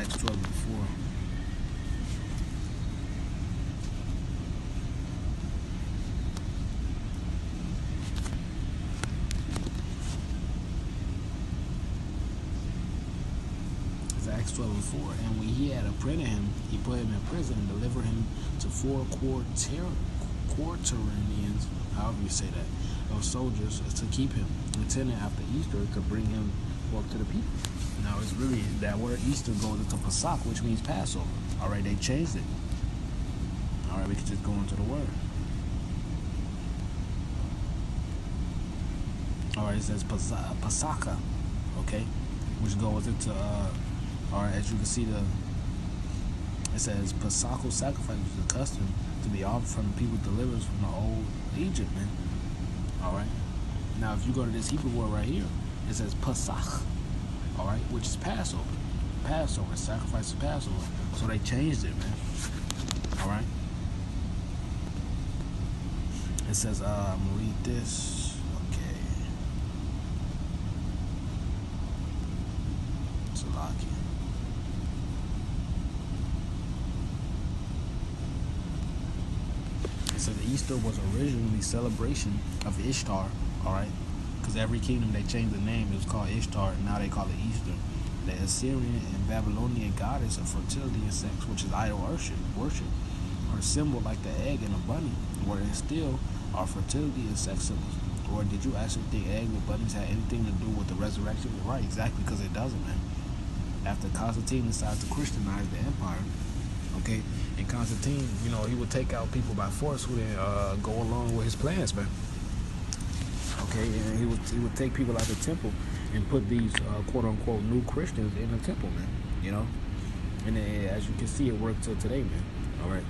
Acts 12 and 4. It's Acts 12 and 4. And when he had apprehended him, he put him in prison and delivered him to 4 quaternions, however you say that, of soldiers to keep him, intending after Easter to bring him forth to the people. Now it's really, that word Easter goes into Pesach, which means Passover. Alright, they changed it. Alright, we can just go into the word. Alright, it says Pasaka, okay, which goes into, alright, as you can see, it says Pesachal sacrifice was the custom to be offered from the people delivered from the old Egypt, man. Alright, now if you go to this Hebrew word right here, it says Pesach, alright, which is Passover. Passover, sacrifice of Passover. So they changed it, man. Alright. It says, I'm gonna read this. Okay. Salaki. It says Easter was originally celebration of Ishtar, alright? Because every kingdom they changed the name. It was called Ishtar, and now they call it Easter. The Assyrian and Babylonian goddess of fertility and sex, which is idol worship. Her symbol, like the egg and a bunny, were and still are fertility and sex symbols. Or did you actually think eggs and bunnies had anything to do with the resurrection? Right, exactly, because it doesn't, man. After Constantine decided to Christianize the empire, okay, and Constantine, you know, he would take out people by force who didn't go along with his plans, man. Okay, and he would take people out of the temple and put these quote-unquote new Christians in the temple, man, you know? And then, as you can see, it worked till today, man, all right?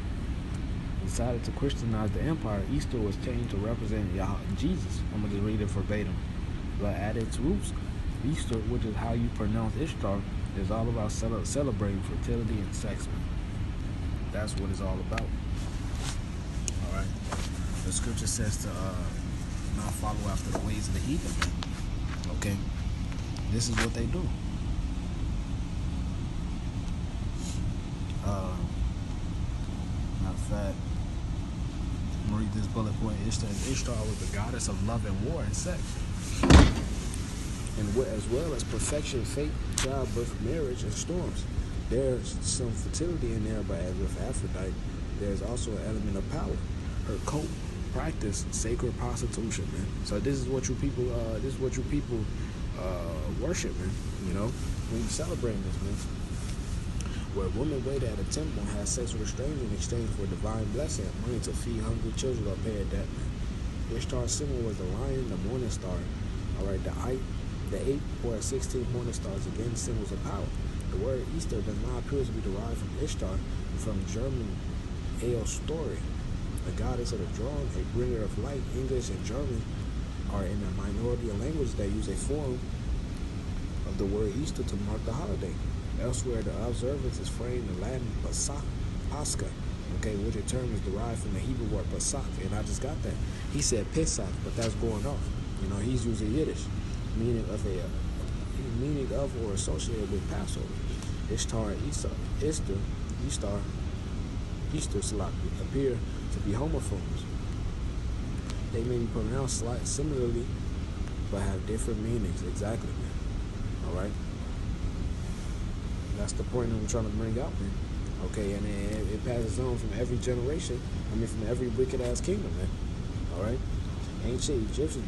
Decided to Christianize the empire, Easter was changed to represent Jesus. I'm going to just read it verbatim. But at its roots, Easter, which is how you pronounce Ishtar, is all about celebrating fertility and sex, man. That's what it's all about. All right? The scripture says to not follow after the ways of the heathen, man. Okay? This is what they do. Matter of fact, I'm gonna read this bullet point. Ishtar was the goddess of love and war and sex, and as well as perfection, fate, childbirth, marriage, and storms. There's some fertility in there, but as with Aphrodite, there's also an element of power. Her cult practice sacred prostitution, man. So this is what you people worship, man. You know, when you celebrate this, man. Where a woman waited at a temple and had sex with a stranger in exchange for divine blessing, money to feed hungry children or pay a debt, man. Ishtar's symbol was the lion, the morning star. All right, the 8 or 16 morning stars, again symbols of power. The word Easter does not appear to be derived from Ishtar, from German Eostori, the goddess of the dawn, a bringer of light. English and German are in a minority of languages that use a form of the word Easter to mark the holiday. Elsewhere, the observance is framed in Latin Pascha, okay, which in turn is derived from the Hebrew word Pesach, and I just got that. He said Pesach, but that's going off. You know, he's using Yiddish, meaning of or associated with Passover. Ishtar and Easter appear to be homophones. They may be pronounced similarly, but have different meanings. Exactly, man. All right. That's the point I'm trying to bring out, man. Okay, and it passes on from every generation. From every wicked ass kingdom, man. All right. Ancient Egyptians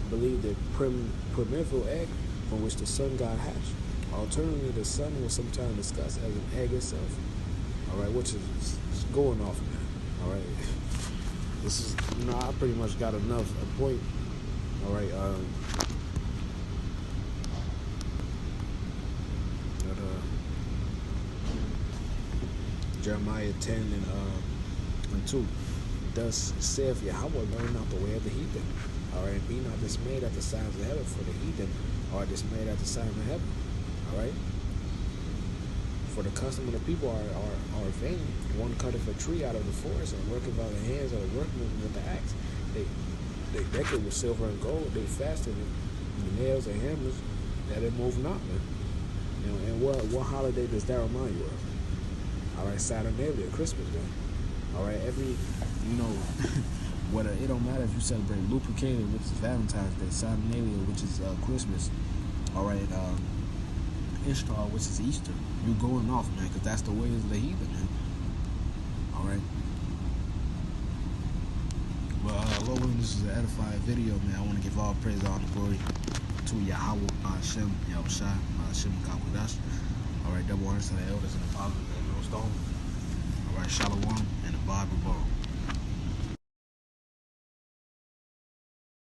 believed the primeval egg from which the sun god hatched. Alternatively, the sun was sometimes discussed as an egg itself. All right, which is going off, man. All right. This is, I pretty much got enough a point. All right. Jeremiah 10 and 2. Thus saith Yahweh, learn not the way of the heathen. All right, be not dismayed at the signs of heaven, for the heathen are dismayed at the sign of heaven. All right. For the custom of the people are vain. One cutteth a tree out of the forest and worketh by the hands of the workmen with the axe. They deck it with silver and gold. They fasten it with nails and hammers that it move not, man. And what holiday does that remind you of? All right, Saturnalia, Christmas Day. All right, whether it don't matter if you celebrate Lupercalia, which is Valentine's Day, Saturnalia, which is Christmas. All right, Ishtar, which is Easter. You going off, man, because that's the ways of the heathen, man. All right. But Lord willing, this is an edifying video, man. I want to give all praise, all the glory to Yahweh, Hashem, Yahushua, Hashem, Kakwadash. All right, double honors to the elders and the fathers of the millstone. All right, Shalom and the Bible.